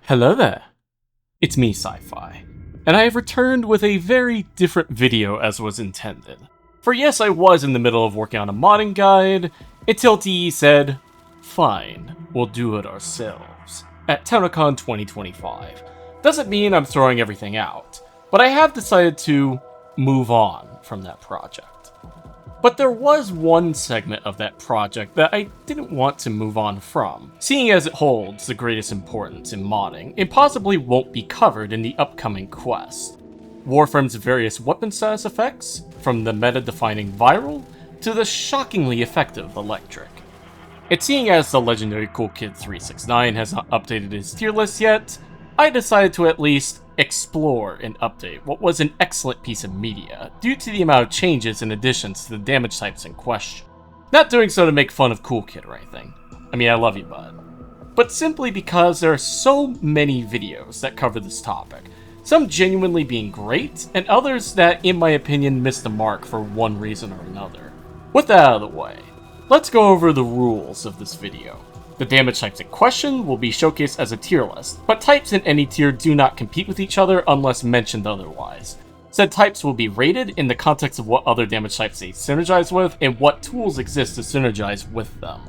Hello there, it's me, Sci-Fi, and I have returned with a very different video as was intended. For yes, I was in the middle of working on a modding guide, until TE said, fine, we'll do it ourselves, at TownCon 2025. Doesn't mean I'm throwing everything out, but I have decided to move on from that project. But there was one segment of that project that I didn't want to move on from, seeing as it holds the greatest importance in modding and possibly won't be covered in the upcoming quest. Warframe's various weapon status effects, from the meta-defining viral to the shockingly effective electric. And seeing as the legendary Cool Kid 369 has not updated his tier list yet, I decided to at least explore and update what was an excellent piece of media due to the amount of changes and additions to the damage types in question. Not doing so to make fun of Cool Kid or anything. I mean, I love you, bud. But simply because there are so many videos that cover this topic, some genuinely being great, and others that, in my opinion, missed the mark for one reason or another. With that out of the way, let's go over the rules of this video. The damage types in question will be showcased as a tier list, but types in any tier do not compete with each other unless mentioned otherwise. Said types will be rated in the context of what other damage types they synergize with and what tools exist to synergize with them.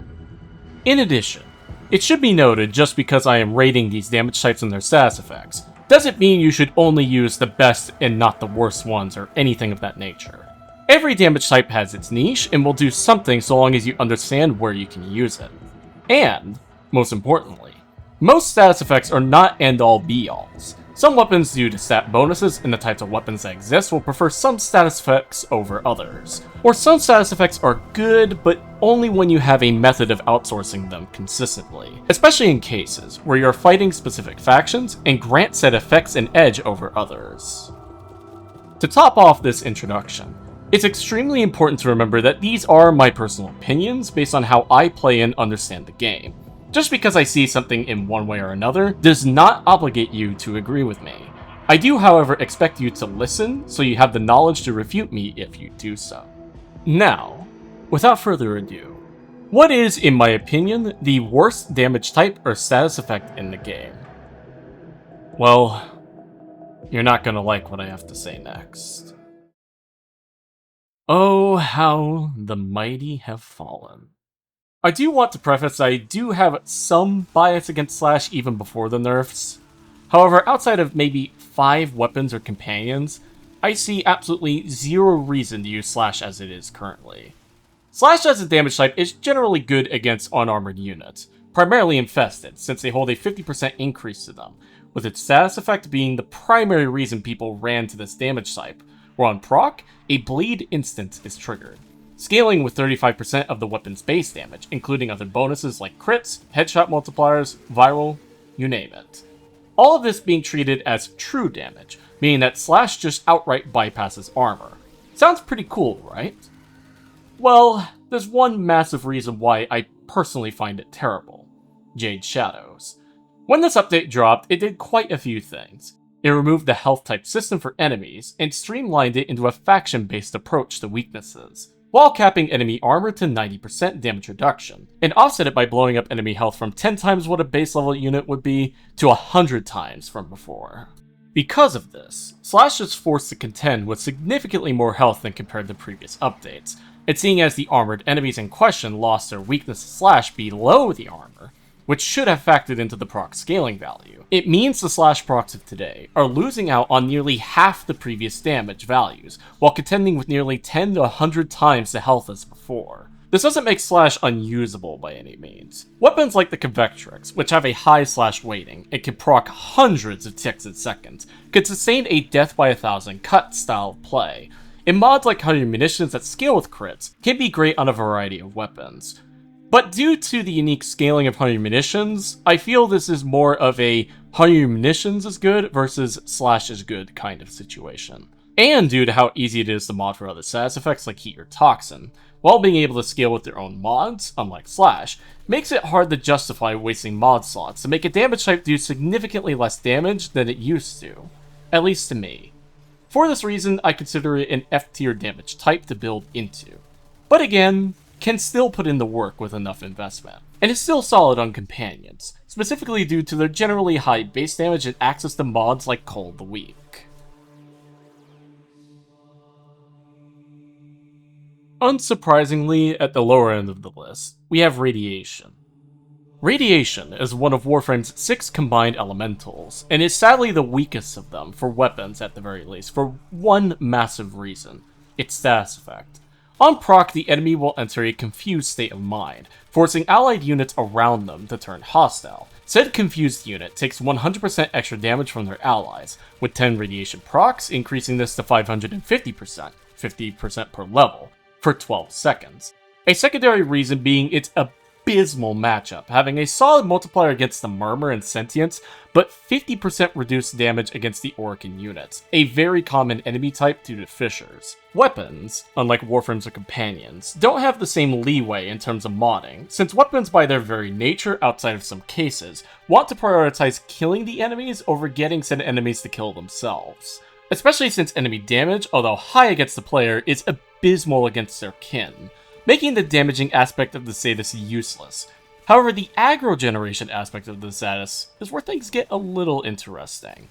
In addition, it should be noted just because I am rating these damage types and their status effects, doesn't mean you should only use the best and not the worst ones or anything of that nature. Every damage type has its niche and will do something so long as you understand where you can use it. And, most importantly, most status effects are not end-all be-alls. Some weapons, due to stat bonuses and the types of weapons that exist, will prefer some status effects over others. Or some status effects are good, but only when you have a method of outsourcing them consistently. Especially in cases where you're fighting specific factions and grant said effects an edge over others. To top off this introduction, it's extremely important to remember that these are my personal opinions based on how I play and understand the game. Just because I see something in one way or another does not obligate you to agree with me. I do, however, expect you to listen so you have the knowledge to refute me if you do so. Now, without further ado, what is, in my opinion, the worst damage type or status effect in the game? Well, you're not gonna like what I have to say next. Oh, how the mighty have fallen. I do want to preface that I do have some bias against Slash even before the nerfs. However, outside of maybe 5 weapons or companions, I see absolutely zero reason to use Slash as it is currently. Slash as a damage type is generally good against unarmored units, primarily infested since they hold a 50% increase to them, with its status effect being the primary reason people ran to this damage type, where on proc, a bleed instant is triggered, scaling with 35% of the weapon's base damage, including other bonuses like crits, headshot multipliers, viral, you name it. All of this being treated as true damage, meaning that Slash just outright bypasses armor. Sounds pretty cool, right? Well, there's one massive reason why I personally find it terrible. Jade Shadows. When this update dropped, it did quite a few things. It removed the health type system for enemies and streamlined it into a faction-based approach to weaknesses, while capping enemy armor to 90% damage reduction, and offset it by blowing up enemy health from 10 times what a base level unit would be to 100 times from before. Because of this, Slash is forced to contend with significantly more health than compared to previous updates, and seeing as the armored enemies in question lost their weakness to Slash below the armor, which should have factored into the proc scaling value, it means the Slash procs of today are losing out on nearly half the previous damage values, while contending with nearly 10 to 100 times the health as before. This doesn't make Slash unusable by any means. Weapons like the Convectrix, which have a high Slash weighting and can proc hundreds of ticks in seconds, could sustain a death by 1,000 cut style of play, and mods like Honey Munitions that scale with crits can be great on a variety of weapons. But due to the unique scaling of Honey Munitions, I feel this is more of a Honey Munitions is good versus Slash is good kind of situation. And due to how easy it is to mod for other status effects like Heat or Toxin, while being able to scale with their own mods, unlike Slash, makes it hard to justify wasting mod slots to make a damage type do significantly less damage than it used to. At least to me. For this reason, I consider it an F tier damage type to build into. But again, can still put in the work with enough investment, and is still solid on companions, specifically due to their generally high base damage and access to mods like Call of the Week. Unsurprisingly, at the lower end of the list, we have Radiation. Radiation is one of Warframe's 6 combined elementals, and is sadly the weakest of them, for weapons at the very least, for one massive reason: its status effect. On proc, the enemy will enter a confused state of mind, forcing allied units around them to turn hostile. Said confused unit takes 100% extra damage from their allies, with 10 radiation procs increasing this to 550%, 50% per level, for 12 seconds. A secondary reason being its abysmal matchup, having a solid multiplier against the Murmur and Sentience, but 50% reduced damage against the Orokin units, a very common enemy type due to fissures. Weapons, unlike Warframes or companions, don't have the same leeway in terms of modding, since weapons by their very nature, outside of some cases, want to prioritize killing the enemies over getting said enemies to kill themselves. Especially since enemy damage, although high against the player, is abysmal against their kin, making the damaging aspect of the status useless. However, the aggro generation aspect of the status is where things get a little interesting.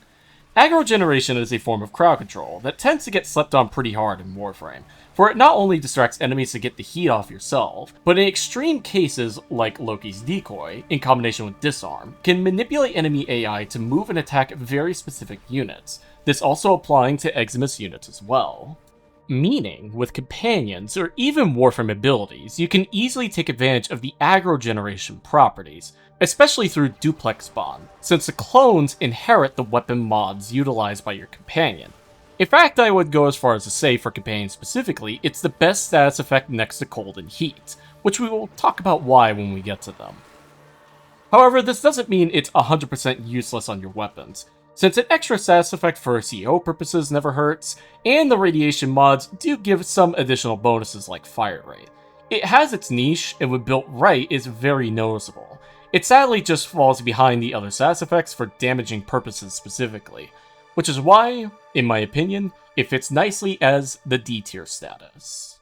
Aggro generation is a form of crowd control that tends to get slept on pretty hard in Warframe, for it not only distracts enemies to get the heat off yourself, but in extreme cases like Loki's decoy, in combination with disarm, can manipulate enemy AI to move and attack very specific units, this also applying to Eximus units as well. Meaning, with companions, or even Warframe abilities, you can easily take advantage of the aggro generation properties, especially through duplex spawn, since the clones inherit the weapon mods utilized by your companion. In fact, I would go as far as to say, for companions specifically, it's the best status effect next to cold and heat, which we will talk about why when we get to them. However, this doesn't mean it's 100% useless on your weapons, since an extra status effect for CO purposes never hurts, and the radiation mods do give some additional bonuses like fire rate. It has its niche, and when built right is very noticeable. It sadly just falls behind the other status effects for damaging purposes specifically, which is why, in my opinion, it fits nicely as the D tier status.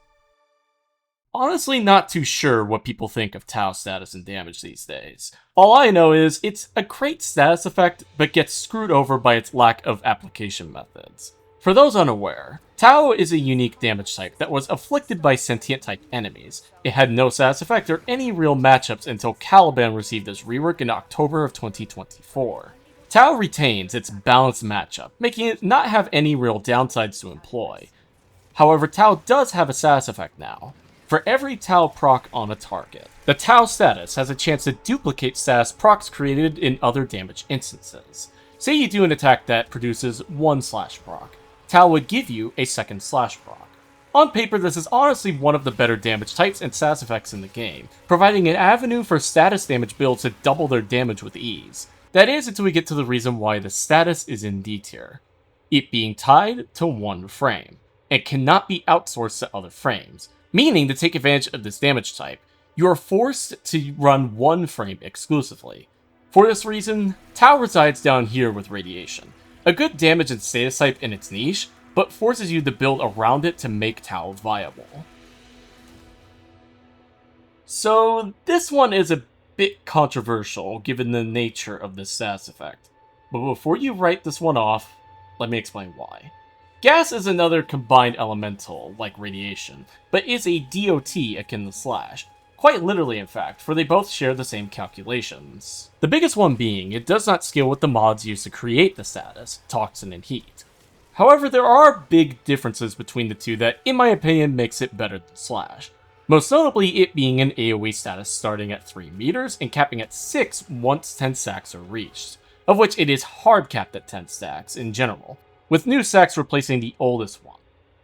Honestly, not too sure what people think of Tau status and damage these days. All I know is it's a great status effect, but gets screwed over by its lack of application methods. For those unaware, Tau is a unique damage type that was afflicted by sentient type enemies. It had no status effect or any real matchups until Caliban received this rework in October of 2024. Tau retains its balanced matchup, making it not have any real downsides to employ. However, Tau does have a status effect now. For every Tau proc on a target, the Tau status has a chance to duplicate status procs created in other damage instances. Say you do an attack that produces one slash proc, Tau would give you a second slash proc. On paper, this is honestly one of the better damage types and status effects in the game, providing an avenue for status damage builds to double their damage with ease. That is until we get to the reason why the status is in D tier, it being tied to one frame, and cannot be outsourced to other frames. Meaning, to take advantage of this damage type, you are forced to run one frame exclusively. For this reason, Tau resides down here with Radiation, a good damage and status type in its niche, but forces you to build around it to make Tau viable. So this one is a bit controversial given the nature of this status effect, but before you write this one off, let me explain why. Gas is another combined elemental, like Radiation, but is a DOT akin to Slash. Quite literally, in fact, for they both share the same calculations. The biggest one being, it does not scale with the mods used to create the status, Toxin and Heat. However, there are big differences between the two that, in my opinion, makes it better than Slash. Most notably, it being an AoE status starting at 3 meters and capping at 6 once 10 stacks are reached, of which it is hard capped at 10 stacks in general, with new stacks replacing the oldest one,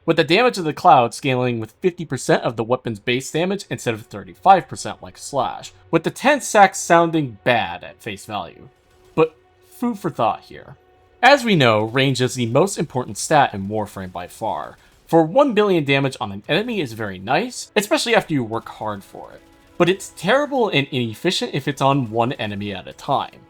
with the damage of the cloud scaling with 50% of the weapon's base damage instead of 35% like Slash, with the 10 stacks sounding bad at face value. But food for thought here. As we know, range is the most important stat in Warframe by far. For 1 billion damage on an enemy is very nice, especially after you work hard for it, but it's terrible and inefficient if it's on one enemy at a time.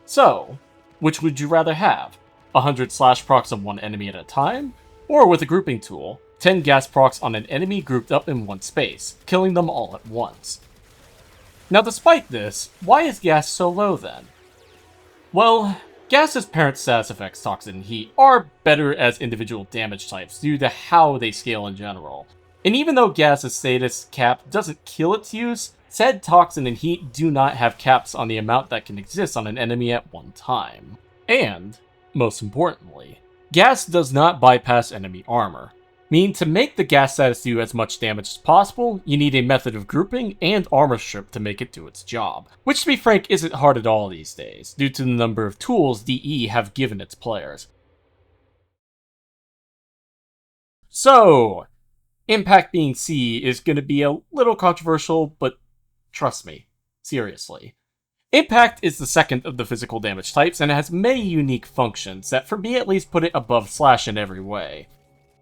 So, which would you rather have? 100 slash procs on one enemy at a time, or with a grouping tool, 10 gas procs on an enemy grouped up in one space, killing them all at once. Now despite this, why is gas so low then? Well, gas's parent status effects, Toxin and Heat, are better as individual damage types due to how they scale in general. And even though gas's status cap doesn't kill its use, said Toxin and Heat do not have caps on the amount that can exist on an enemy at one time. And, most importantly, gas does not bypass enemy armor. Meaning to make the gas status do as much damage as possible, you need a method of grouping and armor strip to make it do its job. Which to be frank isn't hard at all these days, due to the number of tools DE have given its players. So, Impact being C is going to be a little controversial, but trust me, seriously. Impact is the second of the physical damage types and it has many unique functions that for me at least put it above Slash in every way.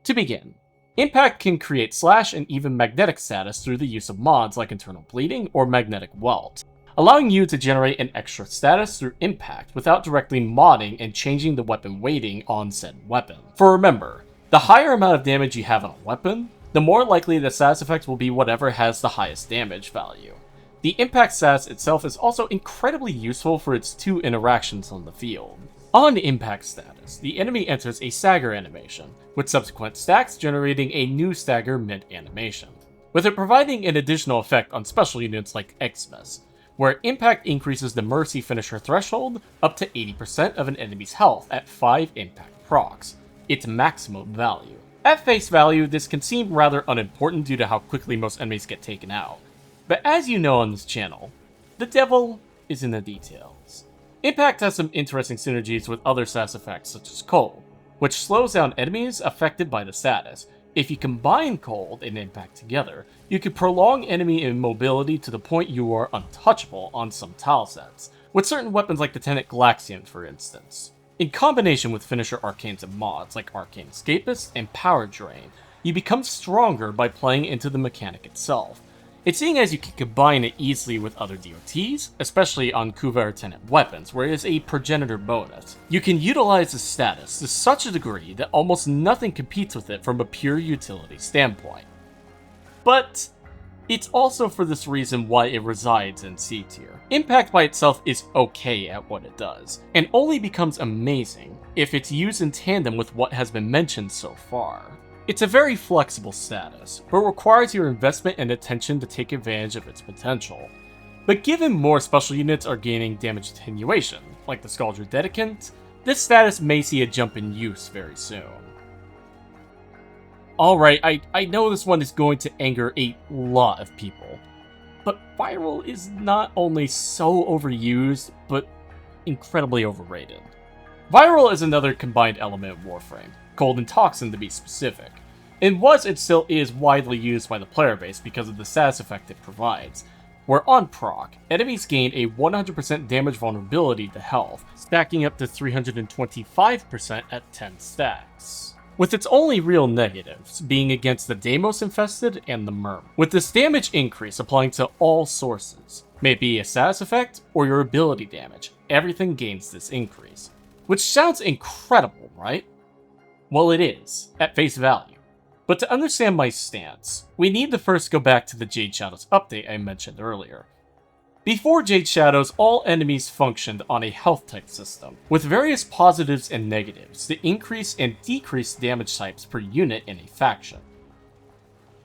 To begin, Impact can create Slash and even magnetic status through the use of mods like Internal Bleeding or Magnetic Welt, allowing you to generate an extra status through Impact without directly modding and changing the weapon weighting on said weapon. For remember, the higher amount of damage you have on a weapon, the more likely the status effect will be whatever has the highest damage value. The Impact status itself is also incredibly useful for its two interactions on the field. On Impact status, the enemy enters a stagger animation, with subsequent stacks generating a new stagger mid-animation, with it providing an additional effect on special units like Xmas, where Impact increases the Mercy finisher threshold up to 80% of an enemy's health at 5 Impact procs, its maximum value. At face value, this can seem rather unimportant due to how quickly most enemies get taken out, but as you know on this channel, the devil is in the details. Impact has some interesting synergies with other status effects such as Cold, which slows down enemies affected by the status. If you combine Cold and Impact together, you can prolong enemy immobility to the point you are untouchable on some tile sets, with certain weapons like the Tenet Galaxian for instance. In combination with finisher arcanes and mods like Arcane Escapist and Power Drain, you become stronger by playing into the mechanic itself. It's seeing as you can combine it easily with other DOTs, especially on Kuvare Tenet weapons, where it is a progenitor bonus. You can utilize the status to such a degree that almost nothing competes with it from a pure utility standpoint. But it's also for this reason why it resides in C tier. Impact by itself is okay at what it does, and only becomes amazing if it's used in tandem with what has been mentioned so far. It's a very flexible status, but requires your investment and attention to take advantage of its potential. But given more special units are gaining damage attenuation, like the Scaldra Dedicant, this status may see a jump in use very soon. Alright, I know this one is going to anger a lot of people, but Viral is not only so overused, but incredibly overrated. Viral is another combined element of Warframe, Cold and Toxin to be specific, and was and still is widely used by the player base because of the status effect it provides, where on proc, enemies gain a 100% damage vulnerability to health, stacking up to 325% at 10 stacks. With its only real negatives being against the Deimos Infested and the Merm, with this damage increase applying to all sources, may it be a status effect or your ability damage, everything gains this increase. Which sounds incredible, right? Well, it is, at face value. But to understand my stance, we need to first go back to the Jade Shadows update I mentioned earlier. Before Jade Shadows, all enemies functioned on a health type system, with various positives and negatives to increase and decrease damage types per unit in a faction.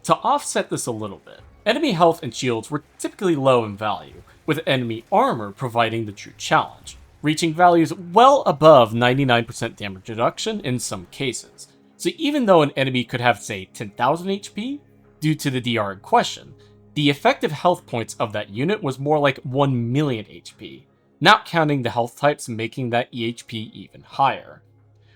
To offset this a little bit, enemy health and shields were typically low in value, with enemy armor providing the true challenge, reaching values well above 99% damage reduction in some cases. So even though an enemy could have, say, 10,000 HP, due to the DR in question, the effective health points of that unit was more like 1 million HP, not counting the health types making that EHP even higher.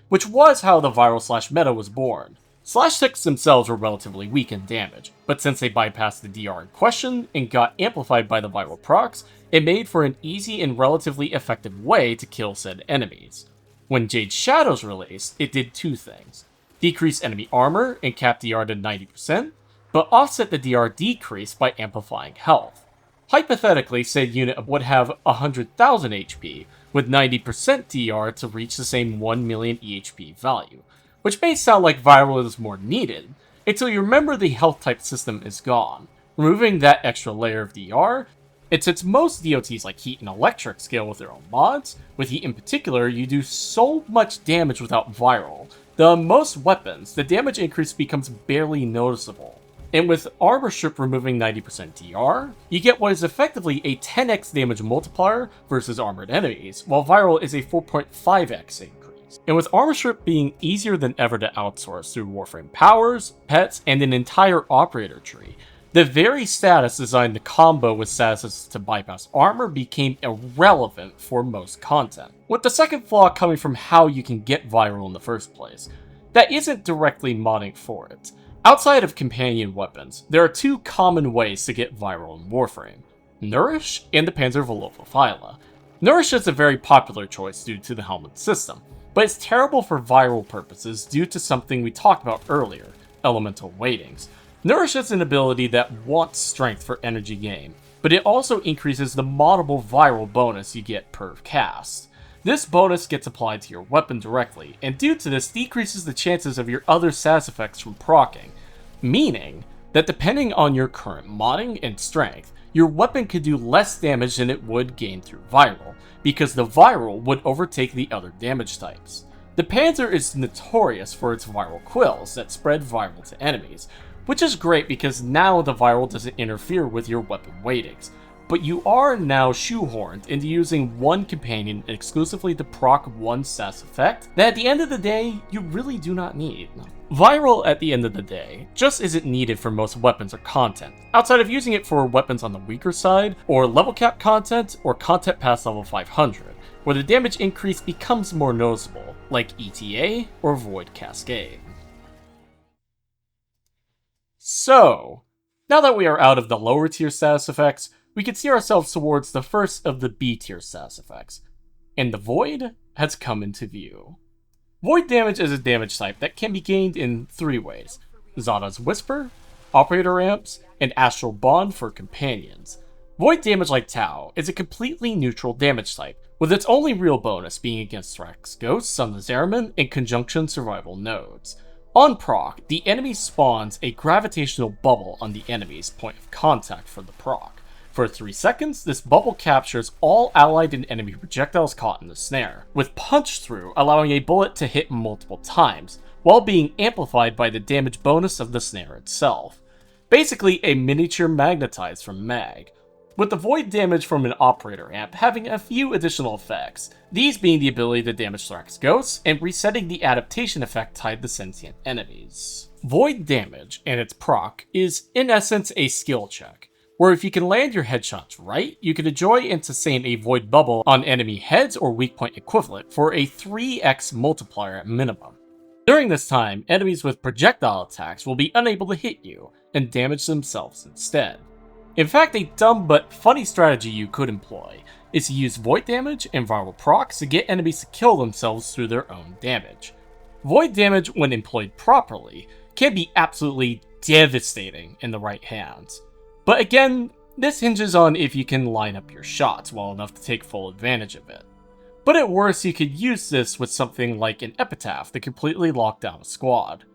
Which was how the Viral meta was born. Slash ticks themselves were relatively weak in damage, but since they bypassed the DR in question and got amplified by the Viral procs, it made for an easy and relatively effective way to kill said enemies. When Jade Shadows released, it did two things: decrease enemy armor and cap DR to 90%, but offset the DR decrease by amplifying health. Hypothetically, said unit would have 100,000 HP, with 90% DR to reach the same 1 million EHP value, which may sound like Viral is more needed, until you remember the health type system is gone. Removing that extra layer of DR, and since most DOTs like Heat and Electric scale with their own mods, with Heat in particular, you do so much damage without Viral. Most weapons, the damage increase becomes barely noticeable. And with Armor Strip removing 90% DR, you get what is effectively a 10x damage multiplier versus armored enemies, while Viral is a 4.5x increase. And with Armor Strip being easier than ever to outsource through Warframe powers, pets, and an entire operator tree, the very status designed to combo with statuses to bypass armor became irrelevant for most content, with the second flaw coming from how you can get Viral in the first place. That isn't directly modding for it. Outside of companion weapons, there are two common ways to get Viral in Warframe: Nourish and the Panzervelophila. Nourish is a very popular choice due to the helmet system, but it's terrible for Viral purposes due to something we talked about earlier, elemental weightings. Nourish is an ability that wants strength for energy gain, but it also increases the moddable Viral bonus you get per cast. This bonus gets applied to your weapon directly, and due to this decreases the chances of your other status effects from proccing, meaning that depending on your current modding and strength, your weapon could do less damage than it would gain through Viral, because the Viral would overtake the other damage types. The Panzer is notorious for its Viral quills that spread Viral to enemies, which is great because now the Viral doesn't interfere with your weapon weightings, but you are now shoehorned into using one companion exclusively to proc one status effect that at the end of the day, you really do not need. Viral at the end of the day just isn't needed for most weapons or content, outside of using it for weapons on the weaker side, or level cap content, or content past level 500, where the damage increase becomes more noticeable, like ETA or Void Cascade. So, now that we are out of the lower tier status effects, we can see ourselves towards the first of the B tier status effects, and the Void has come into view. Void damage is a damage type that can be gained in three ways: Zada's Whisper, Operator Amps, and Astral Bond for companions. Void damage, like Tau, is a completely neutral damage type, with its only real bonus being against Thrax Ghosts on the Zeraman and Conjunction Survival nodes. On proc, the enemy spawns a gravitational bubble on the enemy's point of contact for the proc. For 3 seconds, this bubble captures all allied and enemy projectiles caught in the snare, with punch through allowing a bullet to hit multiple times, while being amplified by the damage bonus of the snare itself. Basically a miniature magnetized from Mag, with the void damage from an operator amp having a few additional effects, these being the ability to damage Thrax Ghosts and resetting the adaptation effect tied to sentient enemies. Void damage and its proc is in essence a skill check, where if you can land your headshots right, you can enjoy and sustain a void bubble on enemy heads or weak point equivalent for a 3x multiplier at minimum. During this time, enemies with projectile attacks will be unable to hit you and damage themselves instead. In fact, a dumb but funny strategy you could employ is to use void damage and viral procs to get enemies to kill themselves through their own damage. Void damage, when employed properly, can be absolutely devastating in the right hands. But again, this hinges on if you can line up your shots well enough to take full advantage of it. But at worst, you could use this with something like an Epitaph to completely lock down a squad.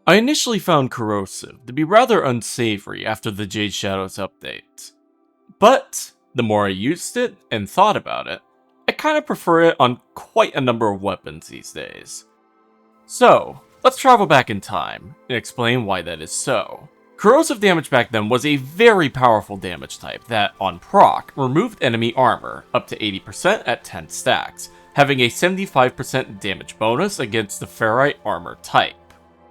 I initially found Corrosive to be rather unsavory after the Jade Shadows update. But the more I used it and thought about it, I kinda prefer it on quite a number of weapons these days. So, let's travel back in time and explain why that is so. Corrosive damage back then was a very powerful damage type that, on proc, removed enemy armor up to 80% at 10 stacks, having a 75% damage bonus against the ferrite armor type.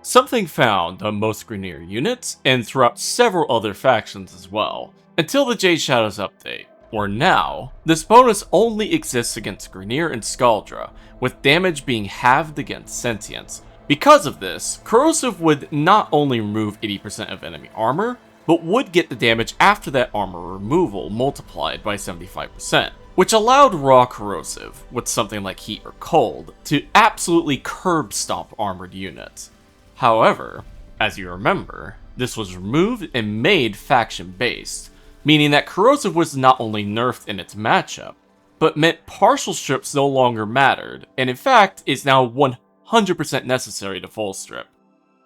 Something found on most Grineer units, and throughout several other factions as well, until the Jade Shadows update, where now, this bonus only exists against Grineer and Skaldra, with damage being halved against Sentience. Because of this, Corrosive would not only remove 80% of enemy armor, but would get the damage after that armor removal multiplied by 75%, which allowed raw Corrosive, with something like Heat or Cold, to absolutely curb stomp armored units. However, as you remember, this was removed and made faction-based, meaning that Corrosive was not only nerfed in its matchup, but meant partial strips no longer mattered, and in fact is now 100% 100% necessary to full strip,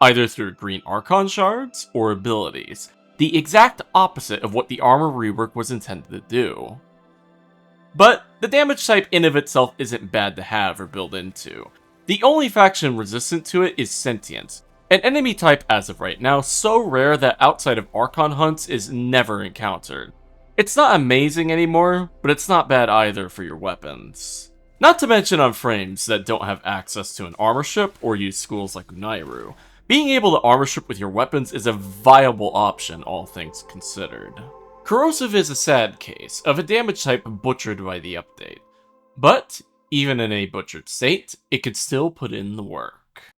either through green Archon shards or abilities, the exact opposite of what the armor rework was intended to do. But the damage type in of itself isn't bad to have or build into. The only faction resistant to it is Sentience, an enemy type as of right now so rare that outside of Archon hunts is never encountered. It's not amazing anymore, but it's not bad either for your weapons. Not to mention on frames that don't have access to an armor ship or use schools like Unairu. Being able to armor ship with your weapons is a viable option, all things considered. Corrosive is a sad case of a damage type butchered by the update, but even in a butchered state, it could still put in the work.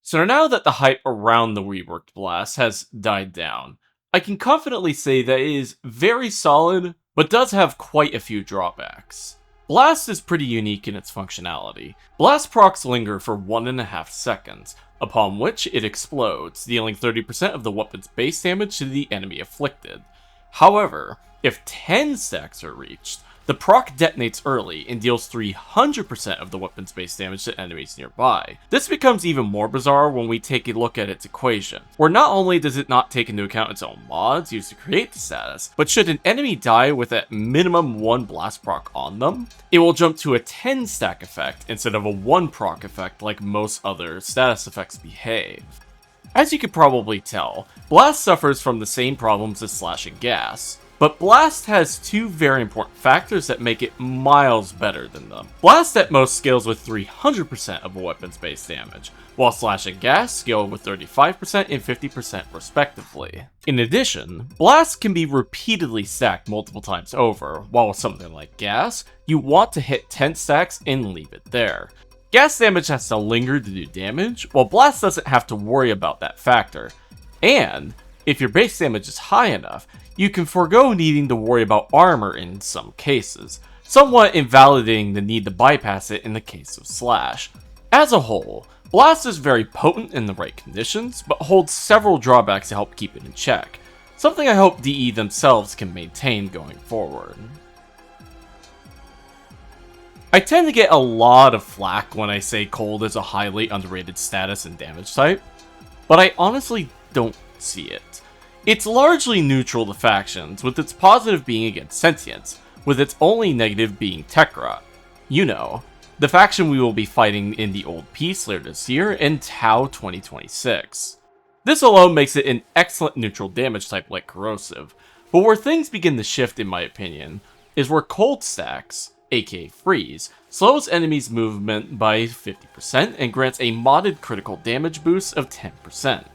So now that the hype around the reworked Blast has died down, I can confidently say that it is very solid, but does have quite a few drawbacks. Blast is pretty unique in its functionality. Blast procs linger for 1.5 seconds, upon which it explodes, dealing 30% of the weapon's base damage to the enemy afflicted. However, if 10 stacks are reached, the proc detonates early and deals 300% of the weapon's base damage to enemies nearby. This becomes even more bizarre when we take a look at its equation, where not only does it not take into account its own mods used to create the status, but should an enemy die with at minimum 1 blast proc on them, it will jump to a 10 stack effect instead of a 1 proc effect like most other status effects behave. As you could probably tell, Blast suffers from the same problems as Slash and Gas, but Blast has two very important factors that make it miles better than them. Blast at most scales with 300% of a weapon's base damage, while Slash and Gas scale with 35% and 50% respectively. In addition, Blast can be repeatedly stacked multiple times over, while with something like Gas, you want to hit 10 stacks and leave it there. Gas damage has to linger to do damage, while Blast doesn't have to worry about that factor. And, if your base damage is high enough, you can forego needing to worry about armor in some cases, somewhat invalidating the need to bypass it in the case of Slash. As a whole, Blast is very potent in the right conditions, but holds several drawbacks to help keep it in check, something I hope DE themselves can maintain going forward. I tend to get a lot of flack when I say Cold is a highly underrated status and damage type, but I honestly don't see it. It's largely neutral to factions, with its positive being against Sentience, with its only negative being Tech Rot. You know, the faction we will be fighting in the Old Peace later this year and Tau 2026. This alone makes it an excellent neutral damage type like Corrosive, but where things begin to shift in my opinion, is where Cold stacks, aka Freeze, slows enemies' movement by 50% and grants a modded critical damage boost of 10%.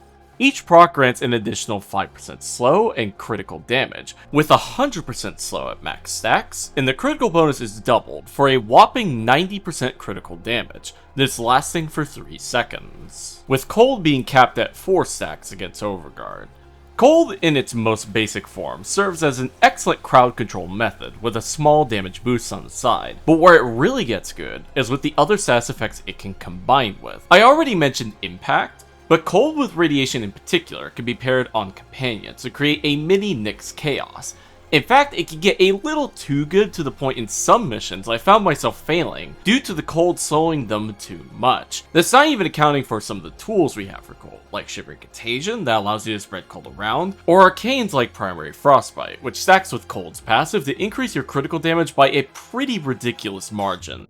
Each proc grants an additional 5% slow and critical damage, with 100% slow at max stacks, and the critical bonus is doubled for a whopping 90% critical damage, this lasting for 3 seconds, with Cold being capped at 4 stacks against Overguard. Cold in its most basic form serves as an excellent crowd control method with a small damage boost on the side, but where it really gets good is with the other status effects it can combine with. I already mentioned Impact, but Cold with Radiation in particular can be paired on Companions to create a mini Nyx Chaos. In fact, it can get a little too good to the point in some missions I found myself failing due to the Cold slowing them too much. That's not even accounting for some of the tools we have for Cold, like Shivering Contagion that allows you to spread Cold around, or Arcanes like Primary Frostbite, which stacks with Cold's passive to increase your critical damage by a pretty ridiculous margin.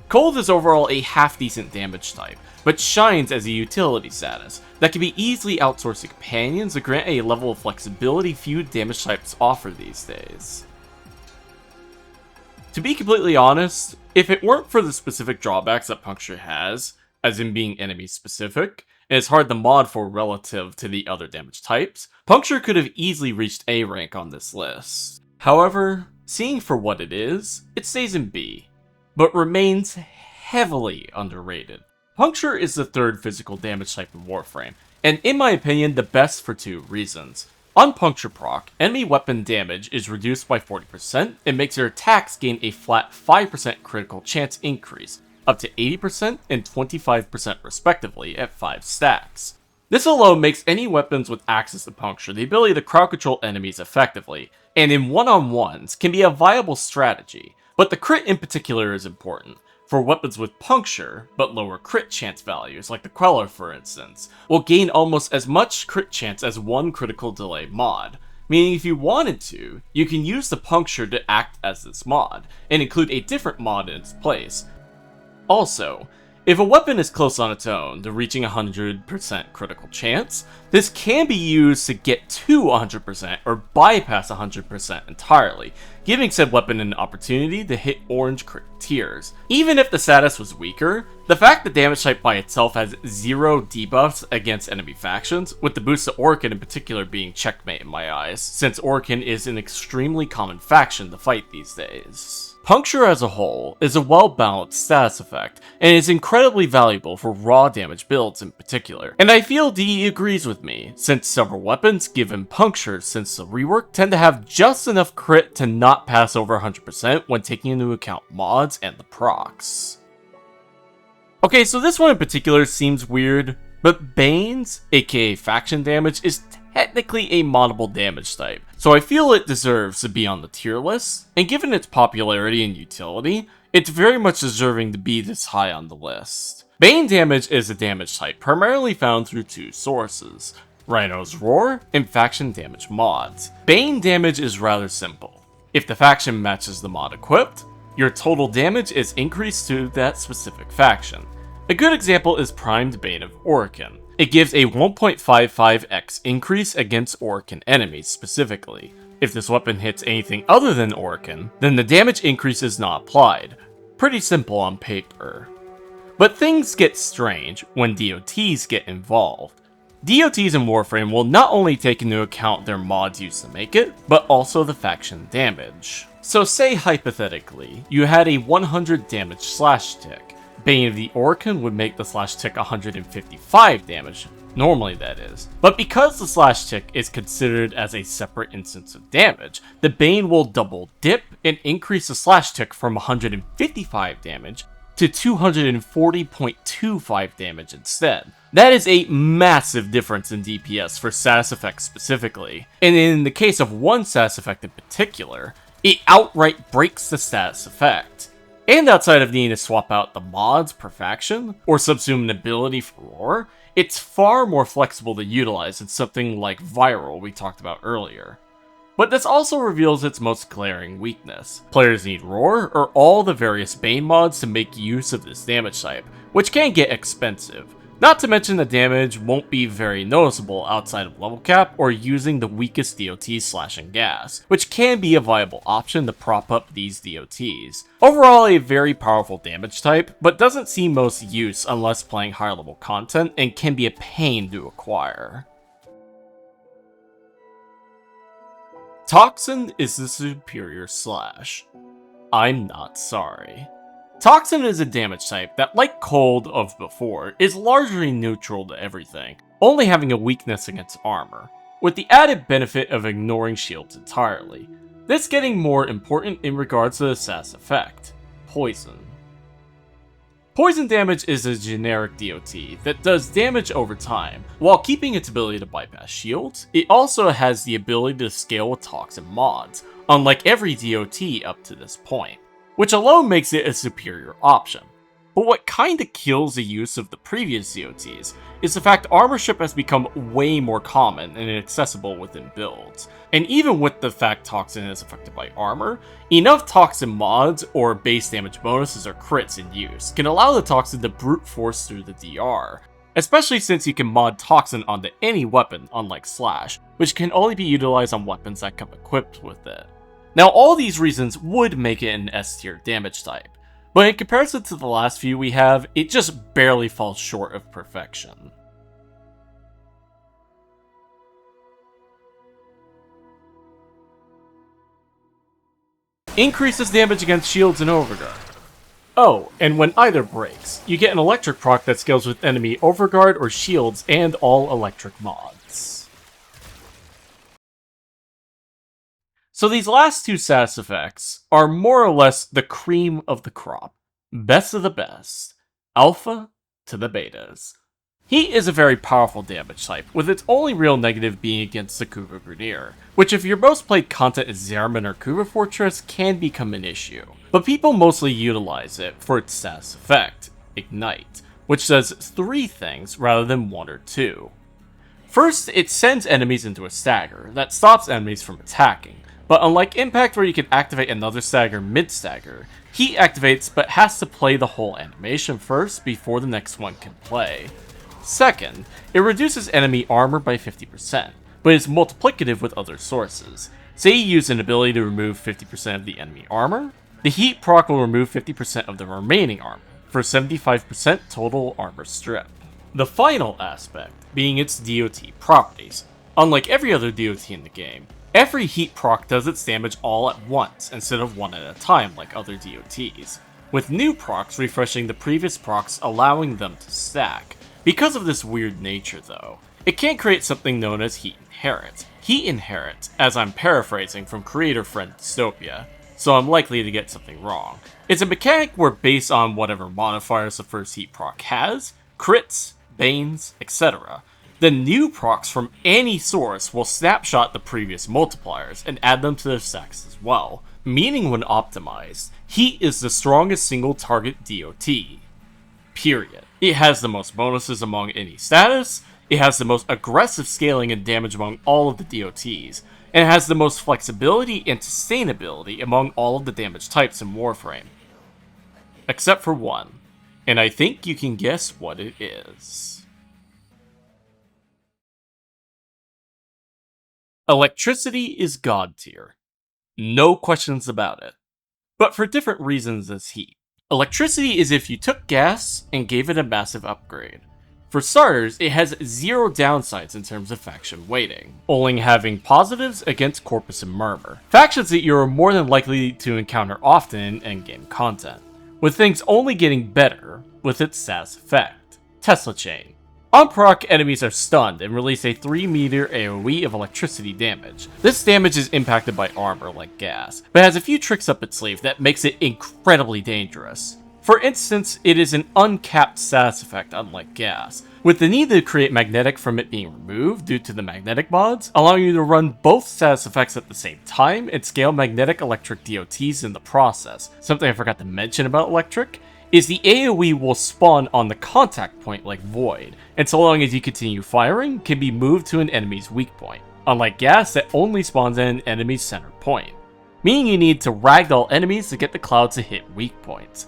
Cold is overall a half-decent damage type, but shines as a utility status that can be easily outsourced to Companions to grant a level of flexibility few damage types offer these days. To be completely honest, if it weren't for the specific drawbacks that Puncture has, as in being enemy specific, and it's hard to mod for relative to the other damage types, Puncture could have easily reached A rank on this list. However, seeing for what it is, it stays in B, but remains heavily underrated. Puncture is the third physical damage type in Warframe, and in my opinion the best for 2 reasons. On Puncture proc, enemy weapon damage is reduced by 40% and makes your attacks gain a flat 5% critical chance increase, up to 80% and 25% respectively at 5 stacks. This alone makes any weapons with access to Puncture the ability to crowd control enemies effectively, and in one-on-ones can be a viable strategy, but the crit in particular is important. for weapons with puncture, but lower crit chance values, like the Queller for instance, will gain almost as much crit chance as one critical delay mod, meaning if you wanted to, you can use the puncture to act as this mod, and include a different mod in its place. Also, if a weapon is close on its own to reaching 100% critical chance, this can be used to get to 100% or bypass 100% entirely, giving said weapon an opportunity to hit orange crit tiers. Even if the status was weaker, the fact that damage type by itself has 0 debuffs against enemy factions, with the boost to Orokin in particular being checkmate in my eyes, since Orokin is an extremely common faction to fight these days. Puncture as a whole is a well-balanced status effect, and is incredibly valuable for raw damage builds in particular. And I feel DE agrees with me, since several weapons given puncture since the rework tend to have just enough crit to not pass over 100% when taking into account mods and the procs. Okay, so this one in particular seems weird, but Bane's, aka faction damage, is technically a moddable damage type, so I feel it deserves to be on the tier list, and given its popularity and utility, it's very much deserving to be this high on the list. Bane damage is a damage type primarily found through two sources, Rhino's Roar and faction damage mods. Bane damage is rather simple. If the faction matches the mod equipped, your total damage is increased to that specific faction. A good example is Primed Bane of Orokin. It gives a 1.55x increase against Orokin enemies specifically. If this weapon hits anything other than Orokin, then the damage increase is not applied. Pretty simple on paper. But things get strange when DOTs get involved. DOTs in Warframe will not only take into account their mods used to make it, but also the faction damage. So say hypothetically, you had a 100 damage slash tick. Bane of the Orokin would make the slash tick 155 damage, normally that is. But because the slash tick is considered as a separate instance of damage, the Bane will double dip and increase the slash tick from 155 damage to 240.25 damage instead. That is a massive difference in DPS for status effects specifically, and in the case of one status effect in particular, it outright breaks the status effect. And outside of needing to swap out the mods per faction, or subsume an ability for Roar, it's far more flexible to utilize than something like Viral we talked about earlier. But this also reveals its most glaring weakness. Players need Roar or all the various Bane mods to make use of this damage type, which can get expensive. Not to mention the damage won't be very noticeable outside of level cap or using the weakest DOT slashing gas, which can be a viable option to prop up these DOTs. Overall a very powerful damage type, but doesn't see most use unless playing higher level content and can be a pain to acquire. Toxin is the superior slash. I'm not sorry. Toxin is a damage type that, like Cold of before, is largely neutral to everything, only having a weakness against armor, with the added benefit of ignoring shields entirely. This getting more important in regards to the status effect, Poison. Poison damage is a generic DOT that does damage over time. While keeping its ability to bypass shields, it also has the ability to scale with Toxin mods, unlike every DOT up to this point, which alone makes it a superior option. But what kinda kills the use of the previous DOTs is the fact armorship has become way more common and accessible within builds. And even with the fact Toxin is affected by armor, enough Toxin mods or base damage bonuses or crits in use can allow the Toxin to brute force through the DR, especially since you can mod Toxin onto any weapon unlike Slash, which can only be utilized on weapons that come equipped with it. Now all these reasons would make it an S tier damage type, but in comparison to the last few we have, it just barely falls short of perfection. Increases damage against shields and overguard. Oh, and when either breaks, you get an electric proc that scales with enemy overguard or shields and all electric mods. So these last two status effects are more or less the cream of the crop. Best of the best. Alpha to the betas. Heat is a very powerful damage type, with its only real negative being against the Kuva Grenadier, which if your most played content is Zariman or Kuva Fortress can become an issue. but people mostly utilize it for its status effect, Ignite, which does 3 things rather than 1 or 2. First, it sends enemies into a stagger that stops enemies from attacking, but unlike Impact where you can activate another stagger mid-stagger, Heat activates but has to play the whole animation first before the next one can play. Second, it reduces enemy armor by 50%, but is multiplicative with other sources. Say you use an ability to remove 50% of the enemy armor, the Heat proc will remove 50% of the remaining armor, for 75% total armor strip. The final aspect being its DOT properties. Unlike every other DOT in the game, every Heat proc does its damage all at once instead of one at a time like other DOTs, with new procs refreshing the previous procs allowing them to stack. Because of this weird nature though, it can create something known as Heat Inherit. Heat Inherit, as I'm paraphrasing from creator friend Dystopia, so I'm likely to get something wrong. It's a mechanic where based on whatever modifiers the first Heat proc has, crits, banes, etc., the new procs from any source will snapshot the previous multipliers and add them to their stacks as well, meaning when optimized, Heat is the strongest single target DOT. Period. It has the most bonuses among any status, it has the most aggressive scaling and damage among all of the DOTs, and it has the most flexibility and sustainability among all of the damage types in Warframe. Except for one, and I think you can guess what it is. Electricity is god tier. No questions about it. But for different reasons as Heat. Electricity is if you took gas and gave it a massive upgrade. For starters, it has 0 downsides in terms of faction weighting, only having positives against Corpus and Murmur, factions that you are more than likely to encounter often in endgame content, with things only getting better with its status effect, Tesla Chain. On proc, enemies are stunned and release a 3-meter AoE of electricity damage. This damage is impacted by armor like gas, but has a few tricks up its sleeve that makes it incredibly dangerous. For instance, it is an uncapped status effect unlike gas, with the need to create magnetic from it being removed due to the magnetic mods, allowing you to run both status effects at the same time and scale magnetic electric DOTs in the process. Something I forgot to mention about electric is the AoE will spawn on the contact point like Void, and so long as you continue firing, can be moved to an enemy's weak point, unlike gas that only spawns at an enemy's center point, meaning you need to ragdoll enemies to get the cloud to hit weak points.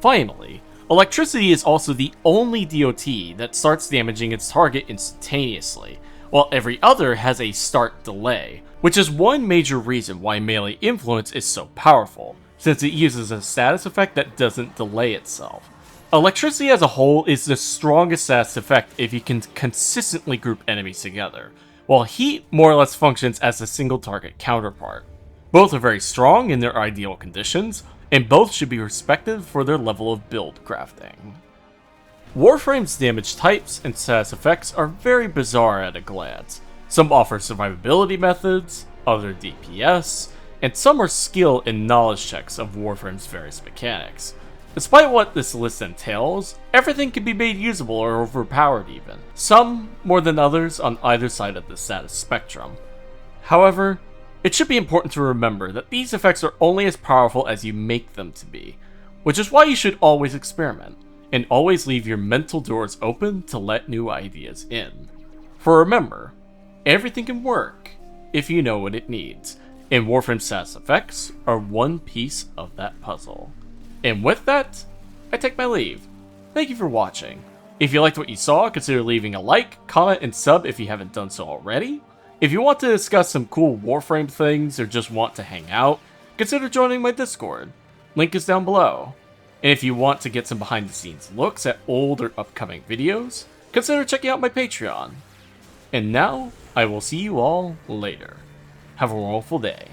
Finally, electricity is also the only DOT that starts damaging its target instantaneously, while every other has a start delay, which is one major reason why melee influence is so powerful, since it uses a status effect that doesn't delay itself. Electricity as a whole is the strongest status effect if you can consistently group enemies together, while Heat more or less functions as a single target counterpart. Both are very strong in their ideal conditions, and both should be respected for their level of build crafting. Warframe's damage types and status effects are very bizarre at a glance. Some offer survivability methods, other DPS, and some are skill and knowledge checks of Warframe's various mechanics. Despite what this list entails, everything can be made usable or overpowered even, some more than others on either side of the status spectrum. However, it should be important to remember that these effects are only as powerful as you make them to be, which is why you should always experiment, and always leave your mental doors open to let new ideas in. For remember, everything can work if you know what it needs, and Warframe status effects are one piece of that puzzle. And with that, I take my leave. Thank you for watching. If you liked what you saw, consider leaving a like, comment, and sub if you haven't done so already. If you want to discuss some cool Warframe things or just want to hang out, consider joining my Discord. Link is down below. And if you want to get some behind the scenes looks at old or upcoming videos, consider checking out my Patreon. And now, I will see you all later. Have a wonderful day.